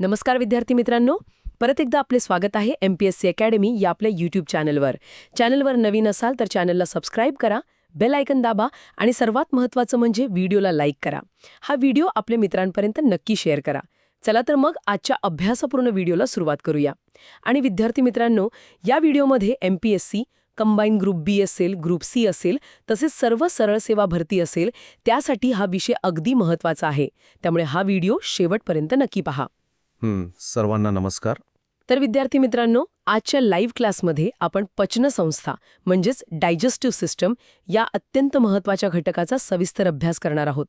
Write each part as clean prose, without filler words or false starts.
नमस्कार विद्यार्थी मित्रांनो, परत एकदा आपले स्वागत आहे MPSC अकॅडमी या आपल्या यूट्यूब चॅनलवर नवीन असाल तर चॅनलला सबस्क्राईब करा, बेल आयकन दाबा आणि सर्वात महत्त्वाचं म्हणजे व्हिडिओला लाईक करा. हा व्हिडिओ आपल्या मित्रांपर्यंत नक्की शेअर करा. चला तर मग आजच्या अभ्यासपूर्ण व्हिडिओला सुरुवात करूया. आणि विद्यार्थी मित्रांनो, या व्हिडिओमध्ये MPSC कंबाईन ग्रुप बी असेल, ग्रुप सी असेल, तसेच सर्व सरळ सेवा भरती असेल, त्यासाठी हा विषय अगदी महत्त्वाचा आहे. त्यामुळे हा व्हिडिओ शेवटपर्यंत नक्की पहा. सर्वांना नमस्कार. तर विद्यार्थी मित्रांनो, आजच्या लाईव्ह क्लासमध्ये आपण पचनसंस्था म्हणजेच डायजेस्टिव्ह सिस्टम या अत्यंत महत्त्वाच्या घटकाचा सविस्तर अभ्यास करणार आहोत.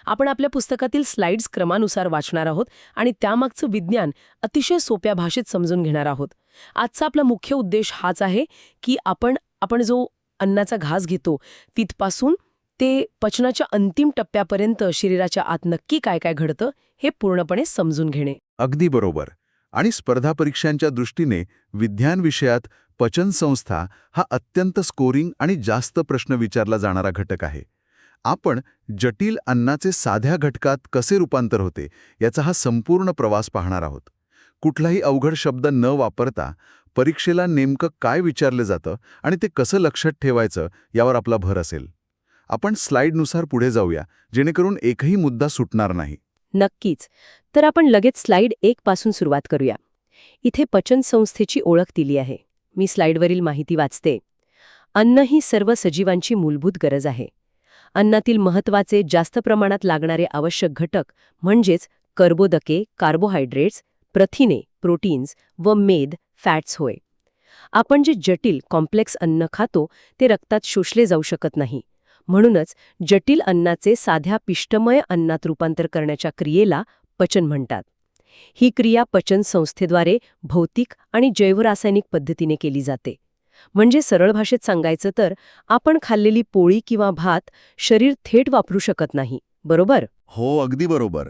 आपण आपल्या पुस्तकातील स्लाइड्स क्रमानुसार वाचणार आहोत आणि त्यामागचं विज्ञान अतिशय सोप्या भाषेत समजून घेणार आहोत. आजचा आपला मुख्य उद्देश हाच आहे की आपण जो अन्नाचा घास घेतो तिथपासून ते पचनाच्या अंतिम टप्प्यापर्यंत शरीराच्या आत नक्की काय काय घडतं हे पूर्णपणे समजून घेणे. अगदी बरोबर. आणि स्पर्धा परीक्षांच्या दृष्टीने विज्ञान विषयात पचनसंस्था हा अत्यंत स्कोरिंग आणि जास्त प्रश्न विचारला जाणारा घटक आहे. आपण जटिल अन्नाचे साध्या घटकात कसे रूपांतर होते याचा हा संपूर्ण प्रवास पाहणार आहोत. कुठलाही अवघड शब्द न वापरता परीक्षेला नेमकं काय विचारलं जातं आणि ते कसं लक्षात ठेवायचं यावर आपला भर असेल. आपण स्लाइडनुसार पुढे जाऊया, जेणेकरून एकही मुद्दा सुटणार नाही. नक्कीच. तर आपण लगेच स्लाइड 1 पासून सुरुवात करूया. इथे पचनसंस्थेची ओळख दिली आहे. मी स्लाइडवरील माहिती वाचते. अन्न ही सर्व सजीवांची मूलभूत गरज आहे. अन्नातील महत्त्वाचे जास्त प्रमाणात लागणारे आवश्यक घटक म्हणजेच कर्बोदके, कार्बोहायड्रेट्स, प्रथिने, प्रोटीन्स व मेद, फॅट्स होय. आपण जे जटिल कॉम्प्लेक्स अन्न खातो ते रक्तात शोषले जाऊ शकत नाही. म्हणूनच जटिल अन्नाचे साध्या पिष्टमय अन्नात रूपांतर करण्याच्या क्रियेला पचन म्हणतात. ही क्रिया पचनसंस्थेद्वारे भौतिक आणि जैवरासायनिक पद्धतीने केली जाते. म्हणजे सरळ भाषेत सांगायचं तर आपण खाल्लेली पोळी किंवा भात शरीर थेट वापरू शकत नाही, बरोबर? हो, अगदी बरोबर.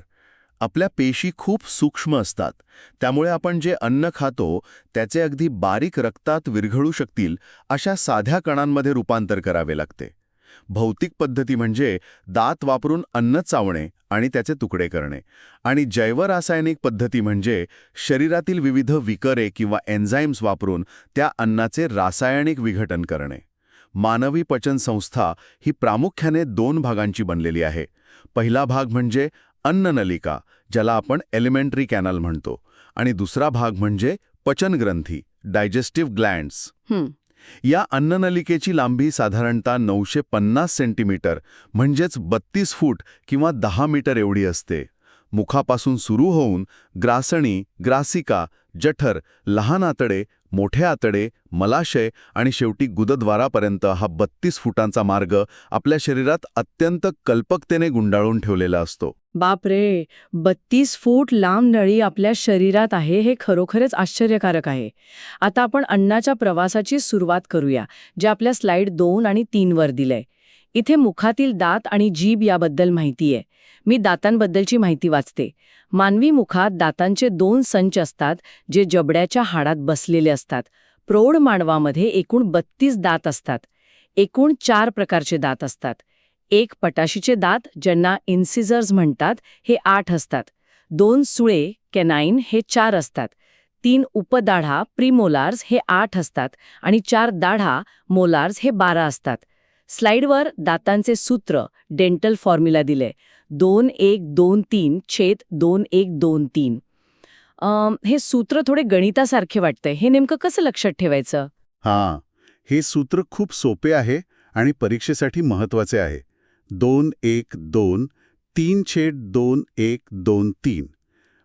आपल्या पेशी खूप सूक्ष्म असतात. त्यामुळे आपण जे अन्न खातो त्याचे अगदी बारीक रक्तात विरघळू शकतील अशा साध्या कणांमध्ये रूपांतर करावे लागते. भौतिक पद्धती म्हणजे दात वापरून अन्न चावणे आणि त्याचे तुकडे करणे, आणि जैवरासायनिक पद्धती म्हणजे शरीरातील विविध विकरे किंवा एन्झाईम्स वापरून त्या अन्नाचे रासायनिक विघटन करणे. मानवी पचनसंस्था ही प्रामुख्याने 2 भागांची बनलेली आहे. पहिला भाग म्हणजे अन्ननलिका, ज्याला आपण एलिमेंटरी कॅनल म्हणतो, आणि दुसरा भाग म्हणजे पचनग्रंथी, डायजेस्टिव्ह ग्लँड्स. या अन्ननलिकेची लांबी साधारणतः 950 सेंटीमीटर म्हणजेच 32 फूट किंवा 10 मीटर एवढी असते. मुखापासून सुरू होऊन ग्रासणी, ग्रासिका, जठर, लहान आतडे, मोठे आतडे, मलाशय आणि शेवटी गुदद्वारापर्यंत हा 32 फुटांचा मार्ग आपल्या शरीरात अत्यंत कल्पकतेने गुंडाळून ठेवलेला असतो. बापरे, 32 फूट लांब नळी आपल्या शरीरात आहे हे खरोखरच आश्चर्यकारक आहे. आता आपण अन्नाच्या प्रवासाची सुरुवात करूया, जे आपल्या स्लाइड 2 आणि 3 वर दिलंय. इथे मुखातील दात आणि जीभ याबद्दल माहिती आहे. मी दातांबद्दलची माहिती वाचते. मानवी मुखात दातांचे 2 संच असतात, जे जबड्याच्या हाडात बसलेले असतात. प्रौढ मानवामध्ये एकूण 32 दात असतात. एकूण 4 प्रकारचे दात असतात. एक पटाशीचे दात, ज्यांना इन्सिझर्स म्हणतात, हे 8 असतात. 2 सुळे, कॅनाइन, हे 4 असतात. 3 उपदाढा, प्रीमोलार्स, हे 8 असतात. आणि 4 दाढा, मोलार्स, हे 12 असतात. स्लाइडवर दातांचे सूत्र, डेंटल फॉर्म्युला दिले. 2123/2123. हे सूत्र थोडे गणितासारखे वाटतंय. हे नेमकं कसं लक्षात ठेवायचं? हे सूत्र खूप सोपे आहे आणि परीक्षेसाठी महत्वाचे आहे. 2123/2123.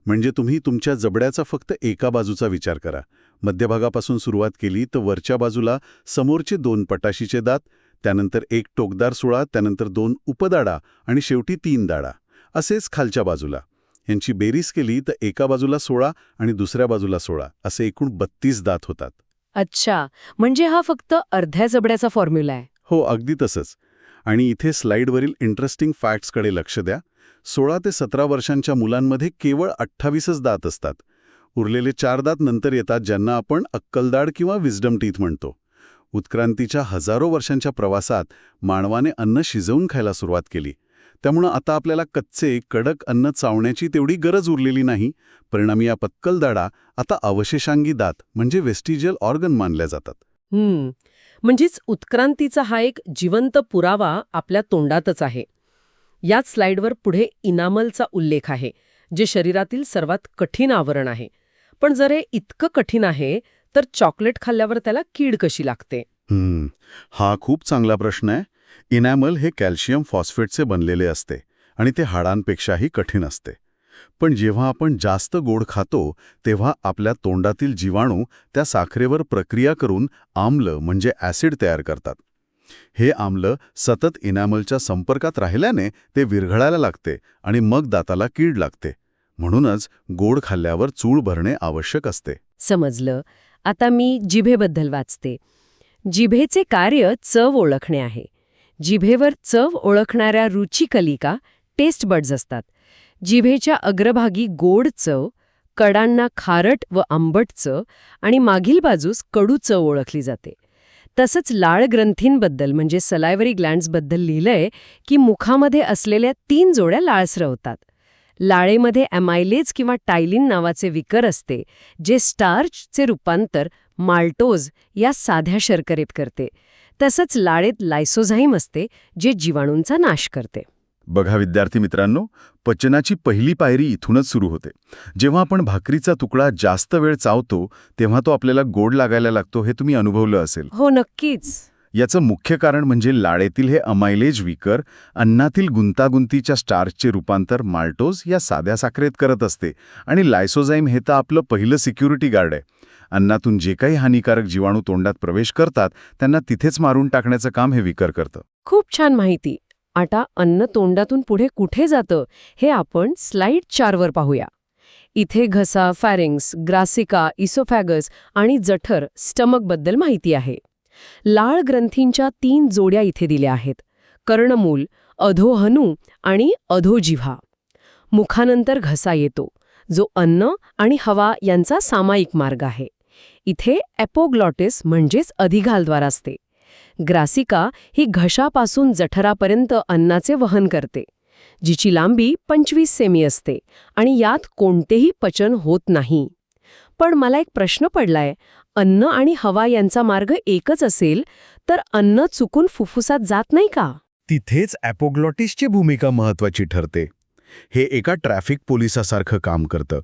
म्हणजे तुम्ही तुमच्या जबड्याचा फक्त एका बाजूचा विचार करा. मध्यभागापासून सुरुवात केली तर वरच्या बाजूला समोरचे 2 पटाशीचे दात, त्यानंतर 1 टोकदार सुळा, त्यानंतर 2 उपदाढा आणि शेवटी 3 दाढा. असेच खालच्या बाजूला. यांची बेरीज केली तर एका बाजूला 16 आणि दुसऱ्या बाजूला 16 असे एकूण 32 दात होतात. अच्छा, म्हणजे हा फक्त अर्ध्या जबड्याचा फॉर्म्युला आहे. हो, अगदी तसंच. आणि इथे स्लाइडवरील इंटरेस्टिंग फॅक्ट्सकडे लक्ष द्या. 16 ते 17 वर्षांच्या मुलांमध्ये केवळ 28च दात असतात. उरलेले 4 दात नंतर येतात, ज्यांना आपण अक्कलदाढ किंवा विस्डम टीथ म्हणतो. उत्क्रांतीच्या हजारो वर्षांच्या प्रवासात मानवाने अन्न शिजवून खायला सुरुवात केली. त्यामुळं आता आपल्याला कच्चे कडक अन्न चावण्याची तेवढी गरज उरलेली नाही. परिणामी या पत्कल दाढा आता अवशेषांगी दात म्हणजे वेस्टिजियल ऑर्गन मानल्या जातात. म्हणजेच उत्क्रांतीचा हा एक जिवंत पुरावा आपल्या तोंडातच आहे. याच स्लाइडवर पुढे इनामलचा उल्लेख आहे, जे शरीरातील सर्वात कठीण आवरण आहे. पण जर हे इतकं कठीण आहे, तर चॉकलेट खाल्ल्यावर त्याला कीड कशी लागते? हा खूप चांगला प्रश्न आहे. इनॅमल हे कॅल्शियम फॉस्फेटचे बनलेले असते आणि ते हाडांपेक्षाही कठीण असते. पण जेव्हा आपण जास्त गोड खातो तेव्हा आपल्या तोंडातील जीवाणू त्या साखरेवर प्रक्रिया करून आम्ल म्हणजे ॲसिड तयार करतात. हे आम्ल सतत इनॅमलच्या संपर्कात राहिल्याने ते विरघळायला लागते आणि मग दाताला कीड लागते. म्हणूनच गोड खाल्ल्यावर चूळ भरणे आवश्यक असते. समजलं. आता मी जिभेबद्दल वाचते. जिभेचे कार्य चव ओळखणे आहे. जिभेवर चव ओळखणाऱ्या रुचिकलिका टेस्ट बड्स असतात. जिभेच्या अग्रभागी गोड चव, कडांना खारट व आंबट चव आणि मागील बाजूस कडू चव ओळखली जाते. तसंच लाळ ग्रंथींबद्दल म्हणजे सलायव्हरी ग्लँड्सबद्दल लिहिलंय की मुखामध्ये असलेल्या 3 जोड्या लाळ स्रवतात. लाळेमध्ये ॲमायलेज किंवा टायलिन नावाचे विकर असते, जे स्टार्चचे रूपांतर माल्टोज या साध्या शर्करेत करते. तसंच लाळेत लायसोझाईम असते, जे जीवाणूंचा नाश करते. बघा विद्यार्थी मित्रांनो, पचनाची पहिली पायरी इथूनच सुरू होते. जेव्हा आपण भाकरीचा तुकडा जास्त वेळ चावतो तेव्हा तो आपल्याला गोड लागायला लागतो, हे तुम्ही अनुभवलं असेल. हो, नक्कीच. याचं मुख्य कारण म्हणजे लाळेतील हे अमायलेज विकर अन्नातील गुंतागुंतीच्या स्टार्चचे रूपांतर माल्टोज या साध्या साखरेत करत असते आणि लायसोझाईम हे तर आपलं पहिलं सिक्युरिटी गार्ड आहे. अन्नातून जे काही हानिकारक जीवाणू तोंडात प्रवेश करतात त्यांना तिथेच मारून टाकण्याचं काम हे विकर करतं. खूप छान माहिती. आता अन्न तोंडातून पुढे कुठे जातं हे आपण स्लाइड 4 वर पाहूया. इथे घसा, फॅरिंग्स, ग्रासिका, इसोफॅगस आणि जठर स्टमकबद्दल माहिती आहे. लाळ ग्रंथींच्या 3 जोड्या इथे दिल्या आहेत: कर्णमूल, अधोहनू आणि अधोजिव्हा. मुखानंतर घसा येतो, जो अन्न आणि हवा यांचा सामायिक मार्ग आहे. इथे एपोग्लॉटिस म्हणजेच अधिघालद्वार असते. ग्रासिका ही घशापासून जठरापर्यंत अन्नाचे वहन करते, जिची लांबी 25 सेमी असते आणि यात कोणतेही पचन होत नाही. पण मला एक प्रश्न पडलाय, अन्न आणि हवा यांचा मार्ग एकच असेल तर अन्न चुकून फुफ्फुसात जात नाही का? तिथेच ॲपोग्लॉटिसची भूमिका महत्त्वाची ठरते. हे एका ट्रॅफिक पोलिसासारखं काम करतं.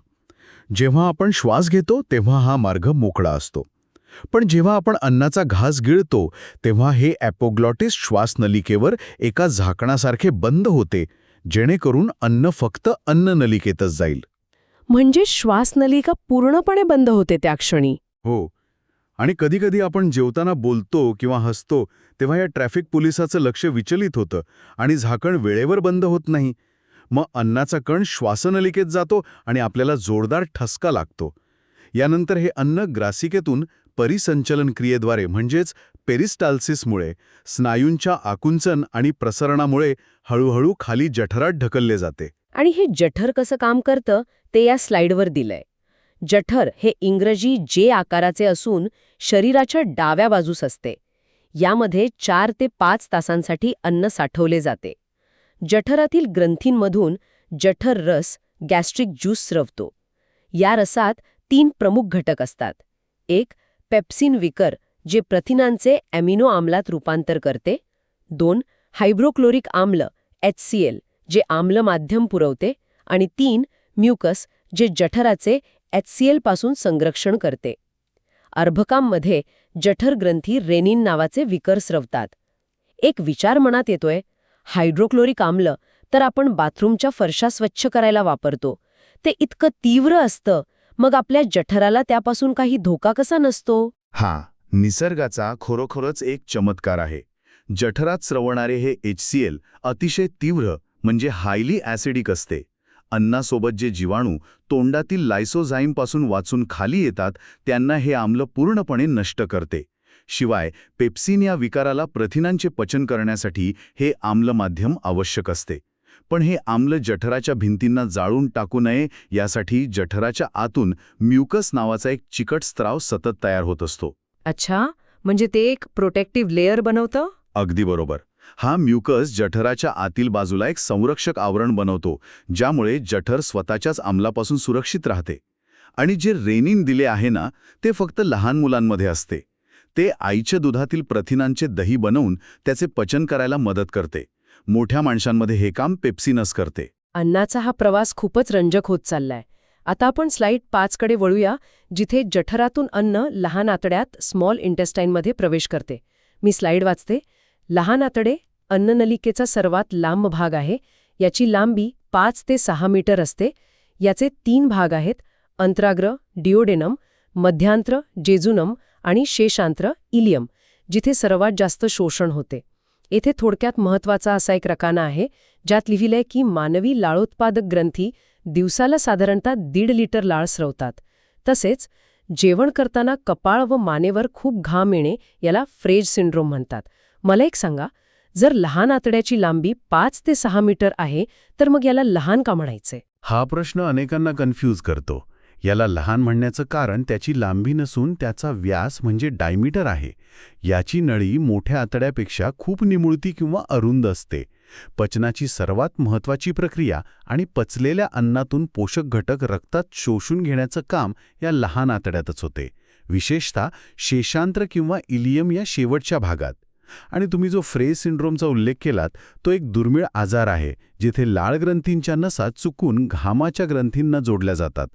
जेव्हा आपण श्वास घेतो तेव्हा हा मार्ग मोकळा असतो. पण जेव्हा आपण अन्नाचा घास गिळतो तेव्हा हे ॲपोग्लॉटिस श्वासनलिकेवर एका झाकणासारखे बंद होते, जेणेकरून अन्न फक्त अन्ननलिकेतच जाईल. म्हणजे श्वासनलिका पूर्णपणे बंद होते त्या क्षणी. हो. आणि कधीकधी आपण जेवताना बोलतो किंवा हसतो तेव्हा या ट्रॅफिक पोलिसाचं लक्ष विचलित होतं आणि झाकण वेळेवर बंद होत नाही. मग अन्नाचा कण श्वासनलिकेत जातो आणि आपल्याला जोरदार ठसका लागतो. यानंतर हे अन्न ग्रासिकेतून परिसंचलन क्रियेद्वारे म्हणजेच पेरिस्टाल्सिसमुळे स्नायूंच्या आकुंचन आणि प्रसरणामुळे हळूहळू खाली जठरात ढकलले जाते. आणि हे जठर कसं काम करतं ते या स्लाइडवर दिलंय. जठर हे इंग्रजी जे आकाराचे असून शरीराच्या डाव्या बाजूस असते. यामध्ये 4 ते 5 तासांसाठी अन्न साठवले जाते. जठरातील ग्रंथींमधून जठर रस, गॅस्ट्रिक ज्यूस स्रवतो. या रसात 3 प्रमुख घटक असतात. 1. पेप्सिन विकर, जे प्रथिनांचे ॲमिनो आम्लात रूपांतर करते. 2. हायड्रोक्लोरिक आम्ल HCl, जे आम्ल माध्यम पुरवते. आणि 3. म्युकस, जे जठराचे HCl पासून संरक्षण करते. अर्भकांमध्ये जठर ग्रंथी रेनिन नावाचे विकर स्रवतात. एक विचार मनात येतोय, हायड्रोक्लोरिक आम्ल तर आपण बाथरूमच्या फरशा स्वच्छ करायला वापरतो. ते इतकं तीव्र असतं, मग आपल्या जठराला त्यापासून काही धोका कसा नसतो? हा निसर्गाचा खरोखरच एक चमत्कार आहे. जठरात स्रवणारे हे HCl अतिशय तीव्र म्हणजे हायली ॲसिडिक असते. अन्नासोबत जे जीवाणू तोंडातील लायसोझाईमपासून वाचून खाली येतात त्यांना हे आम्ल पूर्णपणे नष्ट करते. शिवाय पेप्सिन या विकाराला प्रथिनांचे पचन करण्यासाठी हे आम्ल माध्यम आवश्यक असते. पण हे आम्ल जठराच्या भिंतींना जाळून टाकू नये यासाठी जठराच्या आतून म्युकस नावाचा एक चिकट स्त्राव सतत तयार होत असतो. अच्छा, म्हणजे ते एक प्रोटेक्टिव्ह लेयर बनवतं? अगदी बरोबर. हा म्युकस जठराच्या आतील बाजूला एक संरक्षक आवरण बनवतो, ज्यामुळे जठर स्वतःच्याच आम्लापासून सुरक्षित राहते. आणि जे रेनिन दिले आहे ना, ते फक्त लहान मुलांमध्ये असते. ते आईच्या दुधातील प्रथिनांचे दही बनवून त्याचे पचन करायला मदत करते. मोठ्या माणसांमध्ये हे काम पेप्सिनस करते. अन्नाचा हा प्रवास खूपच रंजक होत चाललाय. आता आपण स्लाइड 5 कडे वळूया, जिथे जठरातून अन्न लहान आतड्यात स्मॉल इंटेस्टाईनमध्ये प्रवेश करते. मी स्लाइड वाचते. लहान आतडे अन्ननलिकेचा सर्वात लांब भाग आहे. याची लांबी 5 ते 6 मीटर असते. याचे 3 भाग आहेत: अंत्राग्र डिओडेनम, मध्यांत्र जेजुनम आणि शेषांत्र इलियम, जिथे सर्वात जास्त शोषण होते. येथे थोडक्यात महत्त्वाचा असा एक रकाना आहे, ज्यात लिहिलंय की मानवी लाळोत्पादक ग्रंथी दिवसाला साधारणतः 1.5 लिटर लाळ स्रवतात. तसेच जेवण करताना कपाळ व मानेवर खूप घाम येणे याला फ्रेज सिंड्रोम म्हणतात. मला एक सांगा, जर लहान आतड्याची लांबी 5 ते 6 मीटर आहे, तर मग याला लहान का म्हणायचे? हा प्रश्न अनेकांना कन्फ्यूज करतो. याला लहान म्हणण्याचं कारण त्याची लांबी नसून त्याचा व्यास म्हणजे डायमीटर आहे. याची नळी मोठ्या आतड्यापेक्षा खूप निमुळती किंवा अरुंद असते. पचनाची सर्वात महत्त्वाची प्रक्रिया आणि पचलेल्या अन्नातून पोषक घटक रक्तात शोषून घेण्याचं काम या लहान आतड्यातच होते, विशेषतः शेषांत्र किंवा इलियम या शेवटच्या भागात. आणि तुम्ही जो फ्रेज सिंड्रोमचा उल्लेख केलात, तो एक दुर्मिळ आजार आहे, जिथे लाळ ग्रंथींच्या नसा चुकून घामाच्या ग्रंथींना जोडल्या जातात.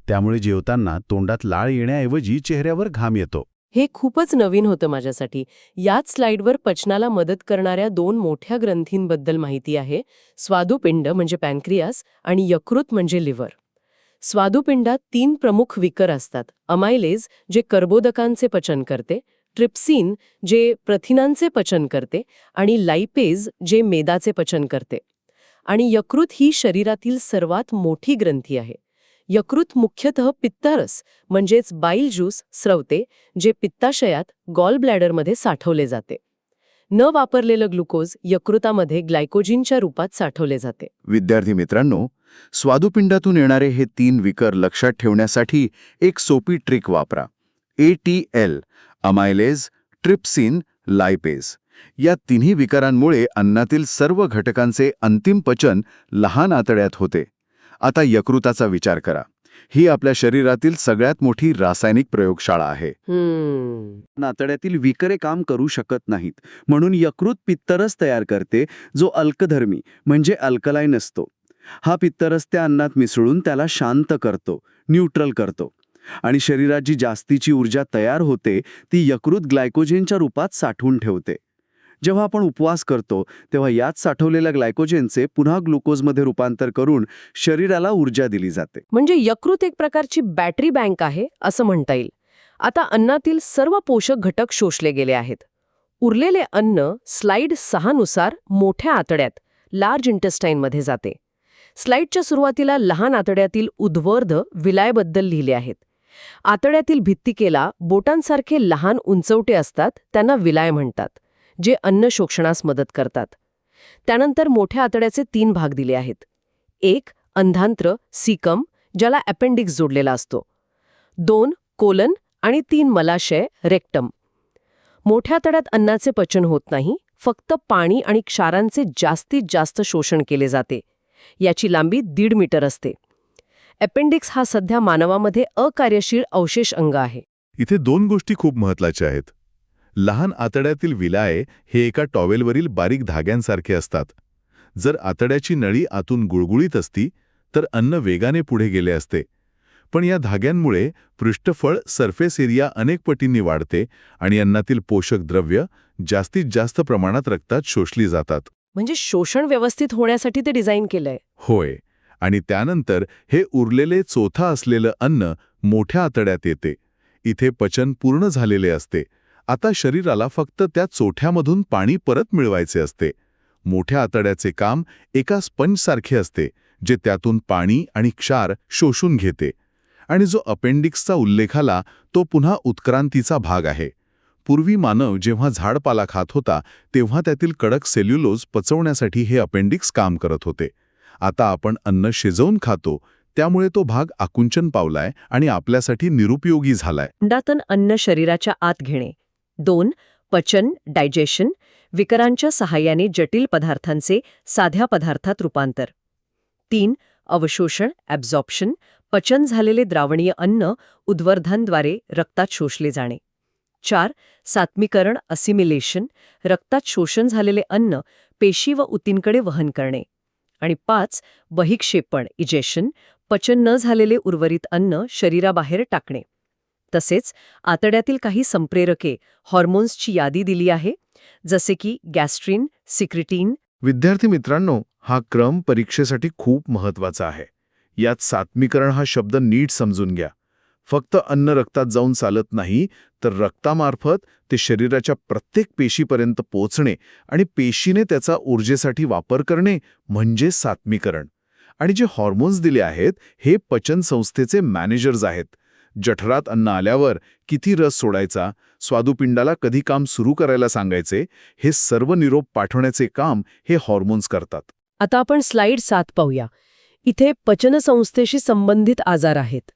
त्यामुळे जेवताना तोंडात लाळ येण्याऐवजी चेहऱ्यावर घाम येतो. हे खूपच नवीन होतं माझ्यासाठी. याच स्लाइडवर पचनाला मदत करणाऱ्या 2 मोठ्या ग्रंथींबद्दल माहिती आहे: स्वादुपिंड म्हणजे पॅनक्रियास आणि यकृत म्हणजे लिव्हर. स्वादुपिंडात 3 प्रमुख विकर असतात: अमायलेज जे कर्बोदकांचे पचन करते, ट्रिप्सिन जे प्रथिनांचे पचन करते आणि लाइपेज जे मेदाचे पचन करते. आणि यकृत ही शरीरातील सर्वात मोठी ग्रंथी आहे. यकृत मुख्यतः पित्तरस म्हणजेच बाईल ज्यूस स्रवते, जे पित्ताशयात गॉल ब्लॅडरमध्ये साठवले जाते. न वापरलेलं ग्लुकोज यकृतामध्ये ग्लायकोजिनच्या रूपात साठवले जाते. विद्यार्थी मित्रांनो, स्वादुपिंडातून येणारे हे 3 विकर लक्षात ठेवण्यासाठी एक सोपी ट्रिक वापरा. ATL अमायलेज, ट्रिप्सिन, लायपेज या तिन्ही विकारांमुळे अन्नातील सर्व घटकांचे अंतिम पचन लहान आतड्यात होते. आता यकृताचा विचार करा. ही आपल्या शरीरातील सगळ्यात मोठी रासायनिक प्रयोगशाळा आहे. आतड्यातील विकरे काम करू शकत नाहीत, म्हणून यकृत पित्तरस तयार करते, जो अल्कधर्मी म्हणजे अल्कलाईन असतो. हा पित्तरस त्या अन्नात मिसळून त्याला शांत करतो, न्यूट्रल करतो. आणि शरीरात जी जास्तीची ऊर्जा तयार होते, ती यकृत ग्लायकोजेनच्या रूपात साठवून ठेवते. जेव्हा आपण उपवास करतो, तेव्हा यात साठवलेल्या ग्लायकोजेनचे पुन्हा ग्लुकोजमध्ये रूपांतर करून शरीराला ऊर्जा दिली जाते. म्हणजे यकृत एक प्रकारची बॅटरी बँक आहे असं म्हणता येईल. आता अन्नातील सर्व पोषक घटक शोषले गेले आहेत. उरलेले अन्न स्लाइड 6 नुसार मोठ्या आतड्यात लार्ज इंटेस्टाईनमध्ये जाते. स्लाइडच्या सुरुवातीला लहान आतड्यातील उद्वर्ध विलायबद्दल लिहिले आहेत. आतड्यातील भित्तिकेला बोटांसारखे लहान उंचवटे असतात, त्यांना विलाय म्हणतात, जे अन्न शोषणास मदत करतात. त्यानंतर मोठ्या आतड्याचे 3 भाग दिले आहेत. 1 अंधांत्र सीकम, ज्याला अपेंडिक्स जोडलेला असतो. 2 कोलन आणि 3 मलाशय रेक्टम. मोठ्या आतड्यात अन्नाचे पचन होत नाही, फक्त पाणी आणि क्षारांचे जास्तीत जास्त शोषण केले जाते. याची लांबी 1.5 मीटर असते. अपेंडिक्स हा सध्या मानवामध्ये अकार्यशील अवशेष अंग आहे. इथे 2 गोष्टी खूप महत्त्वाच्या आहेत. लहान आतड्यातील विलाय हे एका टॉवेलवरील बारीक धाग्यांसारखे असतात. जर आतड्याची नळी आतून गुळगुळीत असती, तर अन्न वेगाने पुढे गेले असते. पण या धाग्यांमुळे पृष्ठफळ सरफेस एरिया अनेक पटींनी वाढते आणि अन्नातील पोषक द्रव्य जास्तीत जास्त प्रमाणात रक्तात शोषली जातात. म्हणजे शोषण व्यवस्थित होण्यासाठी ते डिझाईन केलंय. होय. आणि त्यानंतर हे उरलेले चोथा असलेलं अन्न मोठ्या आतड्यात येते. इथे पचन पूर्ण झालेले असते. आता शरीराला फक्त त्या चोठ्यामधून पाणी परत मिळवायचे असते. मोठ्या आतड्याचे काम एका स्पंजसारखे असते, जे त्यातून पाणी आणि क्षार शोषून घेते. आणि जो अपेंडिक्सचा उल्लेख आला, तो पुन्हा उत्क्रांतीचा भाग आहे. पूर्वी मानव जेव्हा झाडपाला खात होता, तेव्हा त्यातील कडक सेल्युलोज पचवण्यासाठी हे अपेंडिक्स काम करत होते. आता आपण अन्न शिजवून खातो, त्यामुळे तो भाग आकुंचन पावलाय आणि आपल्यासाठी निरुपयोगी झालाय. अंडातून अन्न शरीराच्या आत घेणे. 2 पचन डायजेशन. विकरांच्या सहाय्याने जटिल पदार्थांचे साध्या पदार्थात रूपांतर. 3. अवशोषण ॲब्झॉर्प्शन, पचन झालेले द्रावणीय अन्न उद्वर्धनद्वारे रक्तात शोषले जाणे. 4. सात्मीकरण असिमिलेशन, रक्तात शोषण झालेले अन्न पेशी व ऊतींकडे वहन करणे. आणि 5. बहिक्षेपण इजेशन, पचन न झालेले उर्वरित अन्न शरीराबाहेर टाकणे. तसेच आतड्यातील काही संप्रेरके हॉर्मोन्सची यादी दिली आहे, जसे की गॅस्ट्रिन, सिक्रिटीन. विद्यार्थी मित्रांनो, हा क्रम परीक्षेसाठी खूप महत्वाचा आहे. यात सात्मीकरण हा शब्द नीट समजून घ्या. फक्त अन्न रक्तात जाऊन चालत नाही, तर रक्तामार्फत ते शरीराच्या प्रत्येक पेशीपर्यंत पोचणे आणि पेशीने त्याचा ऊर्जेसाठी वापर करणे म्हणजे सात्मीकरण. आणि जे हॉर्मोन्स दिले आहेत हे पचन संस्थेचे मॅनेजर्स आहेत. जठरात अन्न आल्यावर किती रस सोडायचा, स्वादुपिंडाला कधी काम सुरू करायला सांगायचे, हे सर्व निरोप पाठवण्याचे काम हे हॉर्मोन्स करतात. आता आपण स्लाइड 7 पाहूया. इथे पचनसंस्थेशी संबंधित आजार आहेत.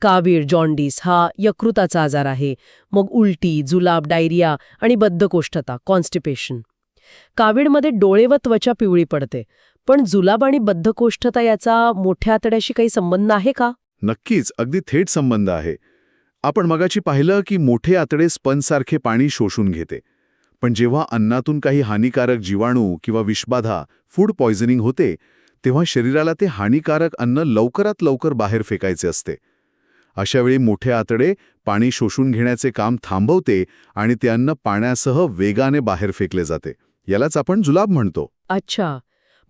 कावीळ, जॉन्डिस हा यकृताचा आजार आहे. मग उलटी, जुलाब, डायरिया आणि बद्धकोष्ठता कॉन्स्टिपेशन. कावीळमध्ये डोळे व त्वचा पिवळी पडते. पण जुलाब आणि बद्धकोष्ठता याचा मोठ्या आतड्याशी काही संबंध आहे का? नक्कीच, अगदी थेट संबंध आहे. आपण मगाची पाहिलं की मोठे आतडे स्पंजसारखे पाणी शोषून घेते. पण जेव्हा अन्नातून काही हानिकारक जीवाणू किंवा विषबाधा, फूड पॉयझनिंग होते, तेव्हा शरीराला ते हानिकारक अन्न लवकरात लवकर बाहेर फेकायचे असते. अशावेळी मोठे आतडे पाणी शोषून घेण्याचे काम थांबवते आणि ते अन्न पाण्यासह वेगाने बाहेर फेकले जाते. यालाच आपण जुलाब म्हणतो. अच्छा,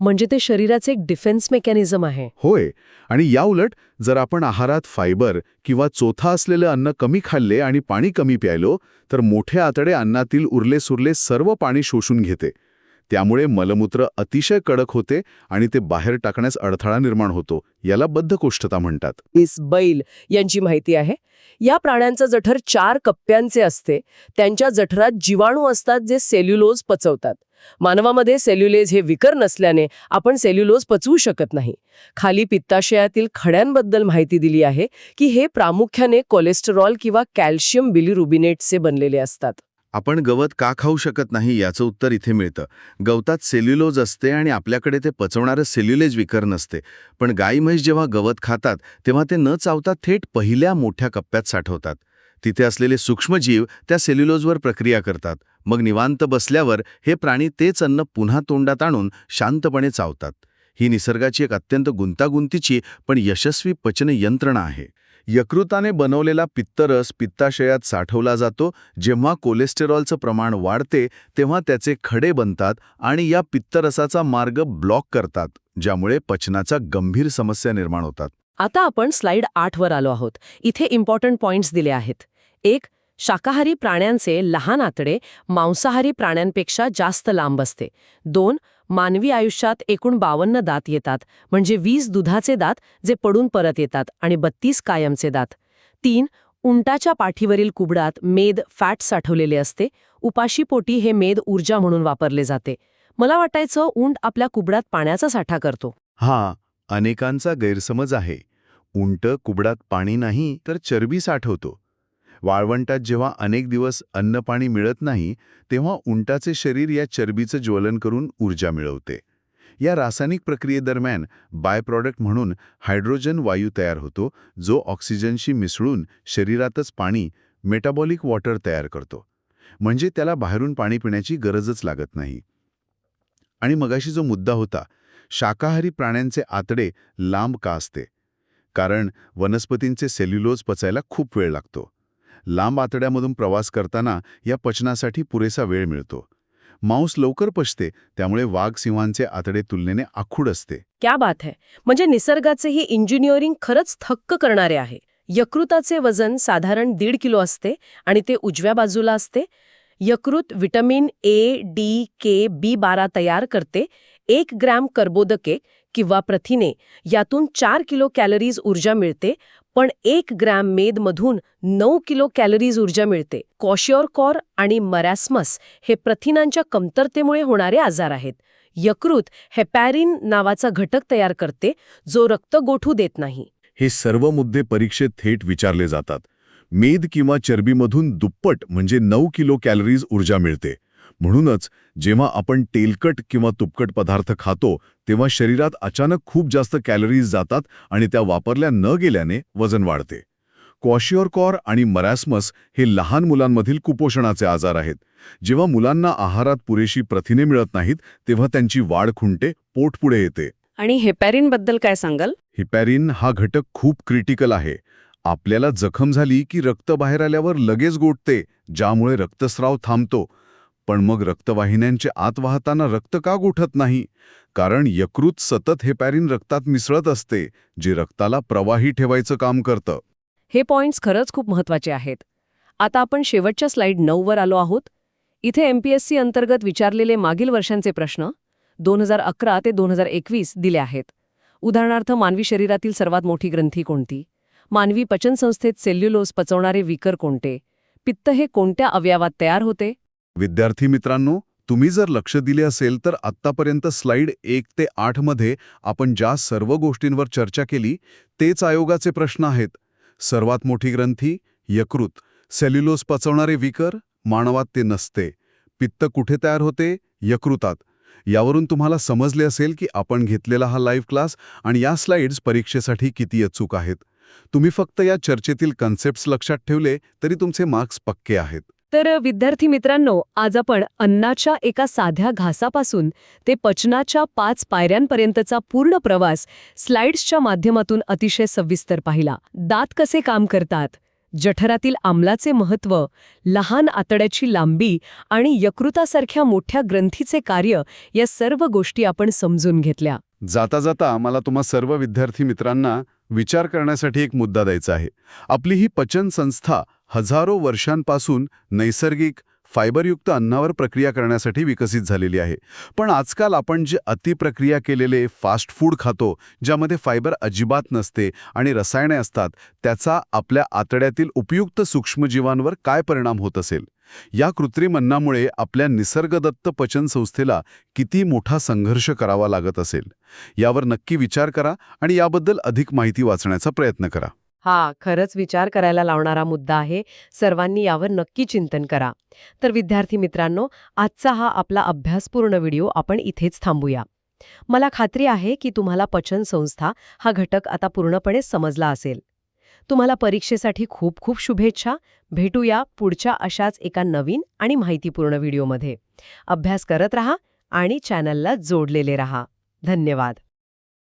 म्हणजे ते शरीराचे एक डिफेन्स मेकॅनिझम आहे. होय, आणि याउलट जर आपण आहारात फायबर किंवा चोथा असलेले अन्न कमी खाल्ले आणि पाणी कमी प्यायलो, तर मोठे आतडे अन्नातील उरले-सुरले सर्व पाणी शोषून घेते. त्यामुळे मलमूत्र अतिशय कडक होते आणि ते बाहेर टाकण्यास अडथळा निर्माण होतो. याला बद्धकोष्ठता म्हणतात. बैल यांची माहिती आहे. या प्राण्यांचं जठर 4 कप्प्यांचे असते. त्यांच्या जठरात जीवाणू असतात जे सेल्युलोज पचवतात. मानवामध्ये सेल्युलेज हे विकर नसल्याने आपण सेल्युलोज पचवू शकत नाही. खाली पित्ताशयातील खड्यांबद्दल माहिती दिली आहे की हे प्रामुख्याने कोलेस्टेरॉल किंवा कॅल्शियम बिलिरुबिनेटचे बनलेले असतात. आपण गवत का खाऊ शकत नाही याचं उत्तर इथे मिळतं. गवतात सेल्युलोज असते आणि आपल्याकडे ते पचवणारं सेल्युलेज विकर नसते. पण गाई म्हैस जेव्हा गवत खातात तेव्हा ते न चावता थेट पहिल्या मोठ्या कप्प्यात साठवतात. तिथे असलेले सूक्ष्मजीव त्या सेल्युलोजवर प्रक्रिया करतात. मग निवांत बसल्यावर हे प्राणी तेच अन्न पुन्हा तोंडात आणून शांतपणे चावतात. ही निसर्गाची एक अत्यंत गुंतागुंतीची पण यशस्वी पचन यंत्रणा आहे. यकृताने बनवलेला पित्तरस पित्ताशयात साठवला जातो. जेव्हा कोलेस्टेरॉलचं प्रमाण वाढते तेव्हा त्याचे खडे बनतात आणि या पित्तरसाचा मार्ग ब्लॉक करतात, ज्यामुळे पचनाच्या गंभीर समस्या निर्माण होतात. आता आपण स्लाइड 8 वर आलो आहोत. इथे इम्पॉर्टंट पॉइंट्स दिले आहेत. 1. शाकाहारी प्राण्यांचे लहान आतडे मांसाहारी प्राण्यांपेक्षा जास्त लांब असते. 2. मानवी आयुष्यात एकूण 52 दात येतात, म्हणजे 20 दुधाचे दात जे पडून परत येतात आणि 32 कायमचे दात. 3. उंटाच्या पाठीवरील कुबडात मेद फॅट साठवलेले असते. उपाशीपोटी हे मेद ऊर्जा म्हणून वापरले जाते. मला वाटायचं उंट आपल्या कुबडात पाण्याचा साठा करतो. हा अनेकांचा गैरसमज आहे. उंट कुबडात पाणी नाही तर चरबी साठवतो. वाळवंटात जेव्हा अनेक दिवस अन्न पाणी मिळत नाही तेव्हा उंटाचे शरीर या चरबीचं ज्वलन करून ऊर्जा मिळवते. या रासायनिक प्रक्रियेदरम्यान बाय प्रॉडक्ट म्हणून हायड्रोजन वायू तयार होतो, जो ऑक्सिजनशी मिसळून शरीरातच पाणी मेटाबॉलिक वॉटर तयार करतो. म्हणजे त्याला बाहेरून पाणी पिण्याची गरजच लागत नाही. आणि मगाशी जो मुद्दा होता, शाकाहारी प्राण्यांचे आतडे लांब का असते? कारण वनस्पतींचे सेल्युलोज पचायला खूप वेळ लागतो. लांब आतड्यामधून प्रवास करताना या पचनासाठी पुरेसा वेळ मिळतो. मांस लवकर पचते, त्यामुळे वाघ सिंहांचे आतडे तुलनेने आखूड असते. क्या बात है. म्हणजे निसर्गाचे ही इंजिनिअरिंग खरंच थक्क करणारे आहे. यकृताचे वजन साधारण 1.5 किलो असते आणि ते उजव्या बाजूला असते. यकृत vitamin A, D, K, B12 तयार करते. 1 ग्रॅम कर्बोदके किंवा प्रथिने यातून 4 किलो कॅलरीज ऊर्जा मिळते. पण 1 ग्रॅम मेदमधून 9 किलो कॅलरीज ऊर्जा मिळते. क्वॉशिओरकॉर आणि मरॅस्मस हे प्रथिनांच्या कमतरतेमुळे होणारे आजार आहेत. यकृत हेपॅरिन नावाचा घटक तयार करते, जो रक्त गोठू देत नाही. हे सर्व मुद्दे परीक्षेत थेट विचारले जातात. मेद किंवा चरबीमधून दुप्पट म्हणजे 9 किलो कॅलरीज ऊर्जा मिळते. म्हणूनच जेव्हा आपण तेलकट किंवा तुपकट पदार्थ खातो तेव्हा शरीरात अचानक खूप जास्त कॅलरीज जातात आणि त्या वापरल्या न गेल्याने वजन वाढते. क्वॉशिओरकॉर आणि मरास्मस हे लहान मुलांमधील कुपोषणाचे आजार आहेत. जेव्हा मुलांना आहारात पुरेशी प्रथिने मिळत नाहीत तेव्हा त्यांची वाढ खुंटते, पोट पुढे येते. आणि हेपॅरिनबद्दल काय सांगाल? हिपॅरिन हा घटक खूप क्रिटिकल आहे. आपल्याला जखम झाली की रक्त बाहेर आल्यावर लगेच गोठते, ज्यामुळे रक्तस्राव थांबतो. पण मग रक्तवाहिन्यांचे आत वाहताना रक्त का गोठत नाही? कारण यकृत सतत हेपॅरिन रक्तात मिसळत असते, जे रक्ताला प्रवाही ठेवायचं काम करतं. हे पॉइंट्स खरंच खूप महत्वाचे आहेत. आता आपण शेवटच्या स्लाइड 9 वर आलो आहोत. इथे MPSC अंतर्गत विचारलेले मागील वर्षांचे प्रश्न 2011 ते 2021 दिले आहेत. उदाहरणार्थ, मानवी शरीरातील सर्वात मोठी ग्रंथी कोणती? मानवी पचनसंस्थेत सेल्युलोज पचवणारे विकर कोणते? पित्त हे कोणत्या अवयवात तयार होते? विद्यार्थी मित्रांनो, तुम्ही जर लक्ष दिले असेल तर आत्तापर्यंत स्लाइड 1 ते 8 मध्ये आपण ज्या सर्व गोष्टींवर चर्चा केली तेच आयोगाचे प्रश्न आहेत. सर्वात मोठी ग्रंथी यकृत, सेल्युलोज पचवणारे विकर मानवात ते नसते, पित्त कुठे तयार होते? यकृतात. यावरून तुम्हाला समजले असेल की आपण घेतलेला हा लाईव्ह क्लास आणि या स्लाइड्स परीक्षेसाठी किती अचूक आहेत. तुम्ही फक्त या चर्चेतील कन्सेप्ट्स लक्षात ठेवले तरी तुमचे मार्क्स पक्के आहेत. तर विद्यार्थी मित्रांनो, आज आपण अन्नाच्या एका साध्या घासापासून ते पचनाच्या 5 पायऱ्यांपर्यंतचा पूर्ण प्रवास स्लाइड्सच्या माध्यमातून अतिशय सविस्तर पाहिला. दात कसे काम करतात, जठरातील आम्लाचे महत्त्व, लहान आतड्याची लांबी आणि यकृतासारख्या मोठ्या ग्रंथीचे कार्य, या सर्व गोष्टी आपण समजून घेतल्या. जाता जाता मला तुम्हा सर्व विद्यार्थी मित्रांना विचार करण्यासाठी एक मुद्दा द्यायचा आहे. आपली ही पचन संस्था हजारो वर्षांपासून नैसर्गिक फायबरयुक्त अन्नावर प्रक्रिया करण्यासाठी विकसित झालेली आहे. पण आजकाल आपण जे अतिप्रक्रिया केलेले फास्ट फूड खातो, ज्यामध्ये फायबर अजिबात नसते आणि रसायने असतात, त्याचा आपल्या आतड्यातील उपयुक्त सूक्ष्मजीवांवर काय परिणाम होत असेल? या कृत्रिम अन्नामुळे आपल्या निसर्गदत्त पचनसंस्थेला किती मोठा संघर्ष करावा लागत असेल? यावर नक्की विचार करा आणि याबद्दल अधिक माहिती वाचण्याचा प्रयत्न करा. हा खरंच विचार करायला लावणारा मुद्दा आहे. सर्वांनी यावर नक्की चिंतन करा. तर विद्यार्थी मित्रांनो, आजचा हा आपला अभ्यासपूर्ण व्हिडिओ आपण इथेच थांबूया. मला खात्री आहे की तुम्हाला पचनसंस्था हा घटक आता पूर्णपणे समजला असेल. तुम्हाला परीक्षेसाठी खूप खूप शुभेच्छा. भेटूया पुढच्या अशाच एका नवीन आणि माहितीपूर्ण व्हिडिओमध्ये. अभ्यास करत रहा आणि चॅनलला जोडलेले रहा. धन्यवाद.